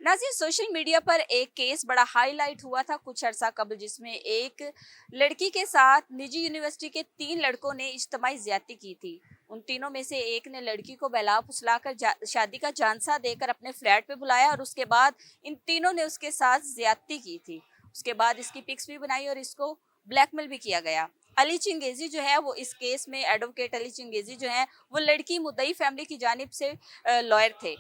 नाज़रीन, social media पर एक केस बड़ा हाईलाइट हुआ था कुछ अर्सा कबल, जिसमें एक लड़की के साथ निजी यूनिवर्सिटी के 3 लड़कों ने इज्तिमाई ज्यादती की थी। उन तीनों में से एक ने लड़की को बहला फुसलाकर शादी का झांसा देकर अपने फ्लैट पे बुलाया और उसके बाद इन तीनों ने उसके साथ ज्यादती की थी। उसके बाद इसकी पिक्स भी बनाई और इसको ब्लैकमेल भी किया गया। अली चिंगेजी जो है वो इस केस में, एडवोकेट अली चिंगेजी जो है वो लड़की मुद्दई फैमिली की जानिब से लॉयर थे।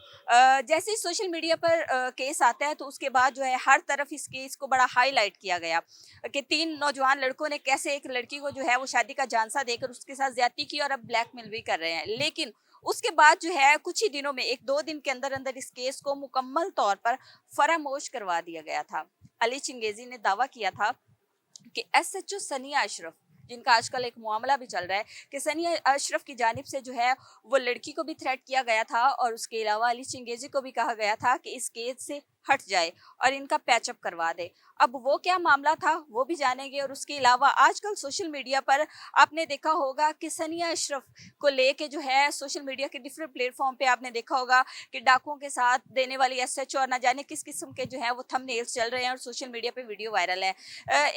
जैसे ही सोशल मीडिया पर केस आता है तो उसके बाद जो है हर तरफ इस केस को बड़ा हाईलाइट किया गया कि 3 नौजवान लड़कों ने कैसे एक लड़की को जो है वो शादी का झांसा देकर उसके साथ ज्यादती की और अब ब्लैकमेल भी कर रहे हैं। लेकिन उसके बाद जो है कुछ ही दिनों में, 1-2 दिन के अंदर अंदर इस केस को मुकम्मल तौर पर फरामोश करवा दिया गया था। अली चिंगेजी ने दावा किया था कि एसएचओ सनिया अशरफ, जिनका आजकल एक मामला भी चल रहा है कि सनिया अशरफ की जानिब से जो है वो लड़की को भी थ्रेट किया गया था और उसके अलावा अली चिंगेजी को भी कहा गया था कि इस केस से हट जाए और इनका पैचअप करवा दे। अब वो क्या मामला था वो भी जानेंगे। और उसके अलावा आजकल सोशल मीडिया पर आपने देखा होगा कि सनिया अशरफ को लेके जो है सोशल मीडिया के डिफरेंट प्लेटफॉर्म पे आपने देखा होगा कि डाकुओं के साथ देने वाली एसएचओ और ना जाने किस किस्म के जो है वो थंबनेल्स चल रहे हैं और सोशल मीडिया पे वीडियो वायरल है।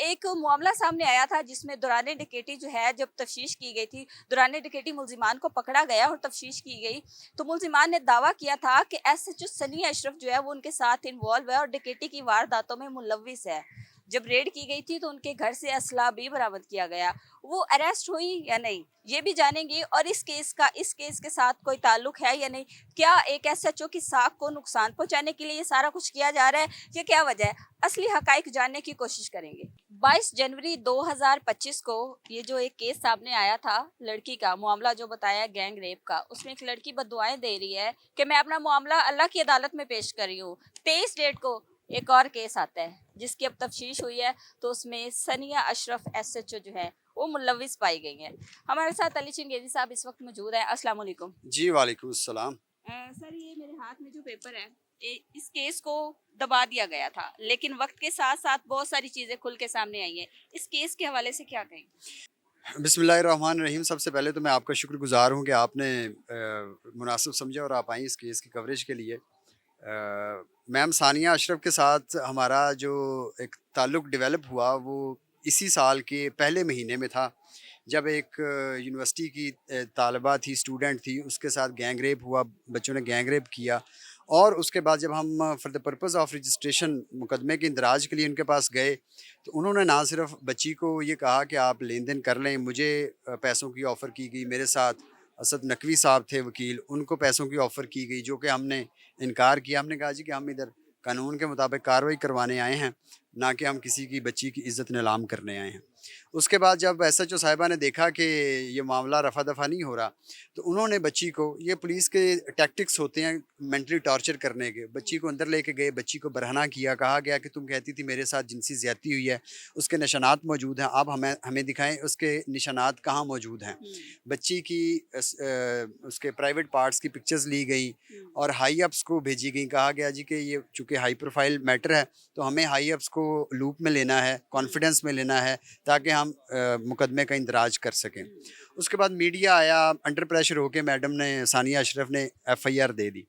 एक मामला सामने आया था जिसमें दौरान डकैती जो है जब तफ्तीश की गई थी, दौरान डकैती मुलजिमान को पकड़ा गया और तफ्तीश की गई तो मुलजिमान ने दावा किया था कि एसएचओ सनिया अशरफ जो है वो उनके साथ इन्वॉल्व है और डकैती की वारदातों में मुलविस है। जब रेड की गई थी तो उनके घर से असला भी बरामद किया गया। वो अरेस्ट हुई या नहीं ये भी जानेंगे। और इस केस के साथ कोई ताल्लुक है या नहीं, क्या एक एसएचओ की साख को नुकसान पहुंचाने के लिए ये सारा कुछ किया जा रहा है या क्या वजह है, असली हकाइक जानने की कोशिश करेंगे। 22 जनवरी 2025 को ये जो एक केस सामने आया था लड़की का मामला जो बताया गैंग रेप का, उसमें एक लड़की बददुआएं दे रही है कि मैं अपना मामला अल्लाह की अदालत में पेश कर रही हूँ। 23 डेट को एक और केस आता है जिसकी अब तफ्तीश हुई है तो उसमें सनिया अशरफ एसएचओ जो है वो मुलविस पाई गई हैं। हमारे साथ अली चिंगेजी साहब इस वक्त मौजूद हैं। अस्सलाम वालेकुम। जी, वालेकुम अस्सलाम। सर, ये मेरे हाथ में जो पेपर है, इस केस को दबा दिया गया था लेकिन वक्त के साथ साथ बहुत सारी चीजें खुल के सामने आई हैं। इस केस के हवाले से क्या कहें। बिस्मिल्लाहिर्रहमानिर्रहीम। सबसे पहले तो मैं आपका शुक्रगुज़ार हूँ कि आपने मुनासिब समझा और आप आई इस केस की कवरेज के लिए। मैम सानिया अशरफ के साथ हमारा जो एक ताल्लुक़ डेवलप हुआ वो इसी साल के पहले महीने में था, जब एक यूनिवर्सिटी की तालिबा थी, स्टूडेंट थी, उसके साथ गैंग रेप हुआ, बच्चों ने गैंग रेप किया। और उसके बाद जब हम for the purpose of registration मुकदमे के इंदराज के लिए उनके पास गए, तो उन्होंने ना सिर्फ बच्ची को ये कहा कि आप लेन देन कर लें, मुझे पैसों की ऑफ़र की गई, मेरे साथ असद नकवी साहब थे वकील, उनको पैसों की ऑफ़र की गई, जो कि हमने इनकार किया। हमने कहा जी कि हम इधर कानून के मुताबिक कार्रवाई करवाने आए हैं, ना कि हम किसी की बच्ची की इज़्ज़त नीलाम करने आए हैं। उसके बाद जब एसएचओ साहिबा ने देखा कि ये मामला रफ़ा दफ़ा नहीं हो रहा, तो उन्होंने बच्ची को, ये पुलिस के टैक्टिक्स होते हैं मेंटली टॉर्चर करने के, बच्ची को अंदर लेके गए, बच्ची को बरहना किया, कहा गया कि तुम कहती थी मेरे साथ जिनसी ज़्यादती हुई है, उसके निशानात मौजूद हैं, आप हमें हमें दिखाएं उसके निशानात कहाँ मौजूद हैं। बच्ची की उसके प्राइवेट पार्ट्स की पिक्चर्स ली गई और हाई अप्स को भेजी गई। कहा गया जी कि ये चूँकि हाई प्रोफाइल मैटर है तो हमें हाई अप्स को लूप में लेना है, कॉन्फिडेंस में लेना है, ताकि हम मुकदमे का इंदराज कर सकें। उसके बाद मीडिया आया, अंडर प्रेशर होके मैडम ने, सानिया अशरफ ने एफआईआर दे दी।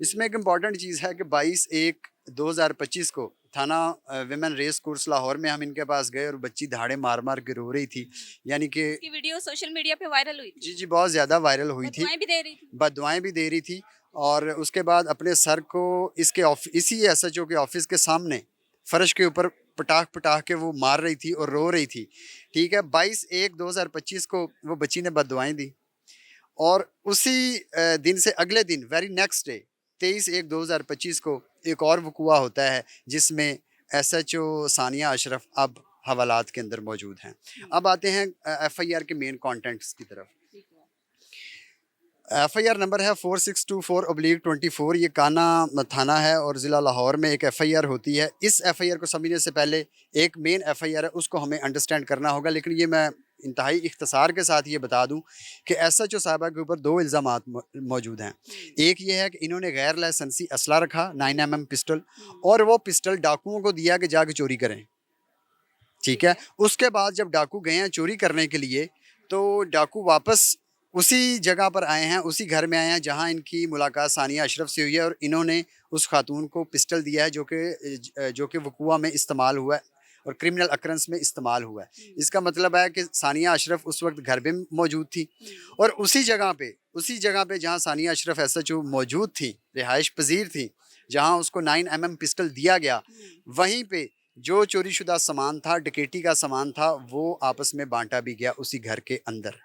इसमें एक इम्पॉर्टेंट चीज़ है कि 22/1/2025 को थाना विमेन रेस कोर्स लाहौर में हम इनके पास गए और बच्ची दहाड़े मार मार के रो रही थी, यानी कि इसकी वीडियो सोशल मीडिया पे वायरल हुई थी। जी, जी, बहुत ज़्यादा वायरल हुई थी, बददुआएं भी दे रही थी। बददुआएँ भी दे रही थी। और उसके बाद अपने सर को इसी एसएचओ के ऑफ़िस के सामने फ़र्श के ऊपर पटाख-पटाख के वो मार रही थी और रो रही थी, ठीक है। 22/1/2025 को वो बच्ची ने बददुआएँ दी और उसी दिन से अगले दिन वेरी नेक्स्ट डे 23/1/2025 को एक और वक़ूआ होता है जिसमें एसएचओ सानिया अशरफ अब हवालात के अंदर मौजूद हैं। अब आते हैं एफआईआर के मेन कंटेंट्स की तरफ। एफआईआर नंबर है 4624/24। ये काना थाना है और ज़िला लाहौर में एक एफआईआर होती है। इस एफआईआर को समझने से पहले एक मेन एफआईआर है, उसको हमें अंडरस्टैंड करना होगा, लेकिन ये मैं इंतहाई इख्तिसार के साथ ये बता दूं कि एसएचओ साहिबा के ऊपर 2 इल्ज़ामात मौजूद हैं। एक ये है कि इन्होंने गैर लाइसेंसी असला रखा, 9mm पिस्टल, और वो पिस्टल डाकुओं को दिया कि जाके चोरी करें, ठीक है। उसके बाद जब डाकू गए हैं चोरी करने के लिए, तो डाकू वापस उसी जगह पर आए हैं, उसी घर में आए हैं जहां इनकी मुलाकात सानिया अशरफ से हुई है और इन्होंने उस खातून को पिस्टल दिया है जो कि वकूआ में इस्तेमाल हुआ है और क्रिमिनल अकरेंस में इस्तेमाल हुआ है। इसका मतलब है कि सानिया अशरफ उस वक्त घर में मौजूद थी और उसी जगह पे जहां सानिया अशरफ एसएचओ मौजूद थी, रिहाइश पजीर थी, जहां उसको 9mm पिस्टल दिया गया, वहीं पे जो चोरी शुदा सामान था, डकैती का सामान था, वो आपस में बांटा भी गया उसी घर के अंदर।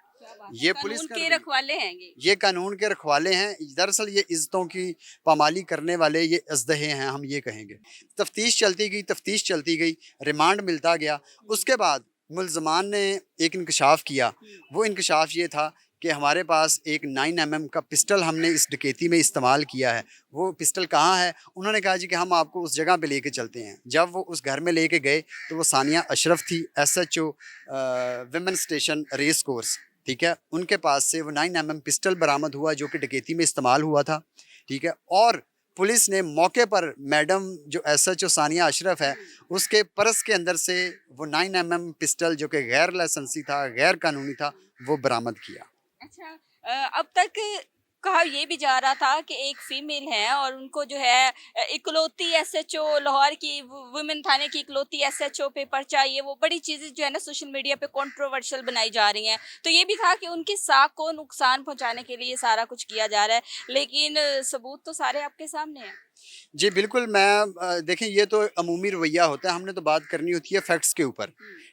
ये पुलिस कानून का के रवैया- रखवाले हैं ये कानून के रखवाले हैं। दरअसल ये इज्जतों की पामाली करने वाले ये अजदहे हैं, हम ये कहेंगे। तफ्तीश चलती गई, रिमांड मिलता गया। उसके बाद मुल्ज़मान ने एक इंकशाफ किया। वो इंकशाफ ये था कि हमारे पास एक 9mm का पिस्टल हमने इस डकैती में इस्तेमाल किया है। वो पिस्टल कहाँ है? उन्होंने कहा जी कि हम आपको उस जगह पे लेके चलते हैं। जब वो उस घर में लेके गए तो वो सानिया अशरफ थी, SHO women station race course, ठीक है। उनके पास से वो 9mm पिस्टल बरामद हुआ जो कि डकैती में इस्तेमाल हुआ था, ठीक है। और पुलिस ने मौके पर मैडम जो एसएचओ सानिया अशरफ है, उसके पर्स के अंदर से वो 9mm पिस्टल जो कि गैर लाइसेंसी था, गैर कानूनी था, वो बरामद किया। अच्छा, अब तक कहा ये भी जा रहा था कि एक फीमेल है और उनको जो है इकलौती एसएचओ लाहौर की वुमेन थाने की इकलौती एसएचओ पे पर्चा, ये वो बड़ी चीज़ें जो है ना सोशल मीडिया पे कंट्रोवर्शियल बनाई जा रही हैं। तो ये भी था कि उनकी साख को नुकसान पहुंचाने के लिए सारा कुछ किया जा रहा है, लेकिन सबूत तो सारे आपके सामने हैं। जी बिल्कुल, देखें ये तो अमूमी रवैया होता है, हमने तो बात करनी होती है फैक्ट्स के ऊपर,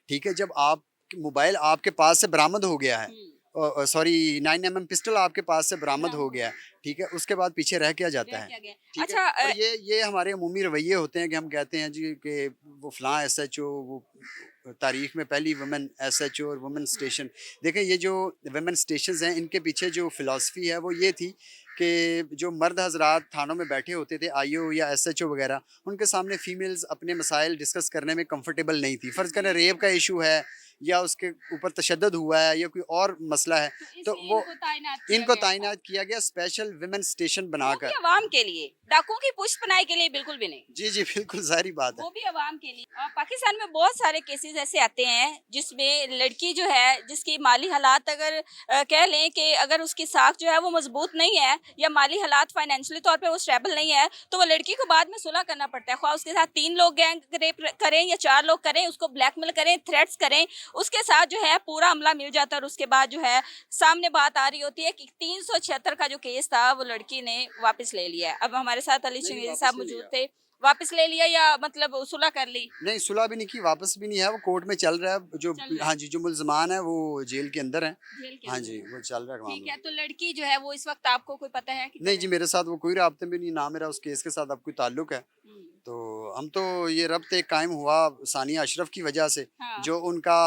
ठीक है। जब आप मोबाइल आपके पास से बरामद हो गया है, सॉरी 9mm पिस्टल आपके पास से बरामद हो गया है, ठीक है, उसके बाद पीछे रह क्या जाता है, क्या गया? ठीक अच्छा, है। और ये हमारे अमूमी रवैये होते हैं कि हम कहते हैं जी कि वो फलां एसएचओ, वो तारीख में पहली वुमेन एसएचओ और वुमेन स्टेशन। देखें ये जो वुमेन स्टेशंस हैं, इनके पीछे जो फ़िलासफ़ी है वो ये थी कि जो मर्द हज़रात थानों में बैठे होते थे, आईओ या एसएचओ वगैरह, उनके सामने फ़ीमेल्स अपने मसाइल डिस्कस करने में कंफर्टेबल नहीं थी। फ़र्ज़ करें रेप का इशू है या उसके ऊपर तशद्दुद हुआ है या कोई और मसला है, तो इसलिए वो इनको इनको तायनात किया गया था। तैनात किया गया स्पेशल वुमेन स्टेशन वो भी बनाकर। अवाम के लिए, डाकुओं की पुष्ट बनाई के लिए बिल्कुल भी नहीं। जी, जी, बिल्कुल ज़ाहिर बात है। वो भी अवाम के लिए। पाकिस्तान में बहुत सारे केसेस ऐसे आते हैं जिसमें लड़की जो है, जिसकी माली हालात अगर कह लें कि अगर उसकी साख जो है वो मजबूत नहीं है या माली हालात फाइनेंशियली तौर पे वो स्टेबल नहीं है, तो वो लड़की को बाद में सुलह करना पड़ता है। ख्वाह उसके साथ 3 लोग गैंग रेप करें या 4 लोग करें, उसको ब्लैकमेल करें, थ्रेट्स करें, उसके साथ जो है पूरा अमला मिल जाता है और उसके बाद जो है सामने बात आ रही होती है कि 376 का जो केस था वो लड़की ने वापस ले लिया है। अब हमारे साथ अली नहीं, चंगेजी वापस साहब नहीं मौजूद लिया। थे। वापस ले लिया या मतलब सुलह कर ली? नहीं, सुलह भी नहीं की, वापस भी नहीं है, वो कोर्ट में चल रहा है। जो चल रहा है। हाँ जी, जो मुल्ज़मान है वो जेल के अंदर हैं। जेल के हाँ अंदर जी, है। वो चल रहा है ठीक मामला। है, तो लड़की जो है वो इस वक्त आपको कोई पता है नहीं किधर जी, है? मेरे साथ वो कोई राब्ते में नहीं, ना मेरा उस केस के साथ अब कोई ताल्लुक है। हम्म, तो हम तो ये रब्त एक कायम हुआ सानिया अशरफ की वजह से, हाँ। जो उनका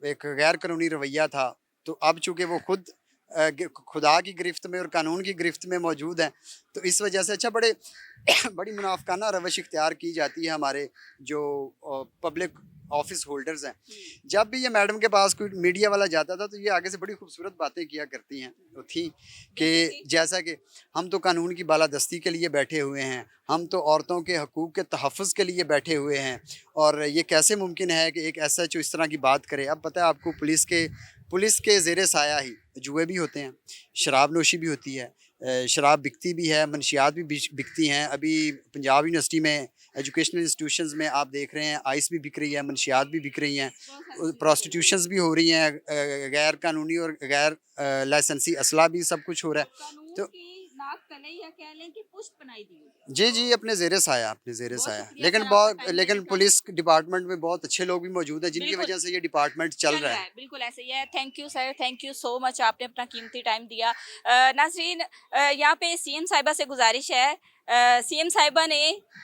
एक गैर कानूनी रवैया था। तो अब चूँकि वो खुद खुदा की गिरफ्त में और कानून की गिरफ्त में मौजूद हैं, तो इस वजह से अच्छा बड़े बड़ी मुनाफिकाना रवश इख्तियार की जाती है हमारे जो पब्लिक ऑफिस होल्डर्स हैं। जब भी ये मैडम के पास कोई मीडिया वाला जाता था तो ये आगे से बड़ी खूबसूरत बातें किया करती हैं, तो थी कि जैसा कि हम तो कानून की बालादस्ती के लिए बैठे हुए हैं, हम तो औरतों के हकूक़ के तहफ़्फ़ुज़ के लिए बैठे हुए हैं, और ये कैसे मुमकिन है कि एक एसएचओ इस तरह की बात करे। अब पता है आपको, पुलिस के ज़ेरे साया ही जुए भी होते हैं, शराब नोशी भी होती है, शराब बिकती भी है, मनशियात भी बिकती हैं। अभी पंजाब यूनिवर्सिटी में एजुकेशनल इंस्टीट्यूशंस में आप देख रहे हैं आइस भी बिक रही है, मनशियात भी बिक रही हैं, प्रोस्टिट्यूशंस भी हो रही हैं, गैर कानूनी और गैर लाइसेंसी असला भी सब कुछ हो रहा है। कानून तो की नाक तले या कह लें कि पुष्ट बनाई दी हुई है। जी, जी, अपने ज़ेरे साया, बहुत शुक्रिया लेकिन सर आपका टाइम देने लेकिन का। पुलिस डिपार्टमेंट में बहुत अच्छे लोग भी मौजूद हैं जिनकी बिल्कुल वजह से ये डिपार्टमेंट चल चल रहा रहा है। है, बिल्कुल ऐसे ही है। Thank you sir, thank you so much, आपने अपना कीमती टाइम दिया। नाज़रीन, यहाँ पे सीएम साहिबा से गुजारिश है, सीएम साहिबा ने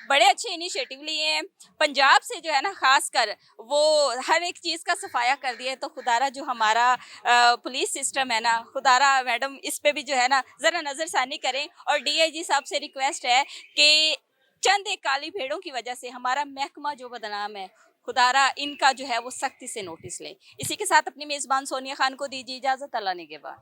बड़े अच्छे इनिशिएटिव लिए हैं। पंजाब से जो है ना खासकर वो हर एक चीज़ का सफाया कर दिया है, तो खुदारा जो हमारा पुलिस सिस्टम है ना, खुदारा मैडम इस पे भी जो है ना ज़रा नज़रसानी करें। और डीआईजी साहब से रिक्वेस्ट है कि चंद एक काली भेड़ों की वजह से हमारा महकमा जो बदनाम है, खुदारा इनका जो है वो सख्ती से नोटिस लें। इसी के साथ अपनी मेज़बान सोनिया खान को दीजिए इजाज़त। अल्लाह निगहबान।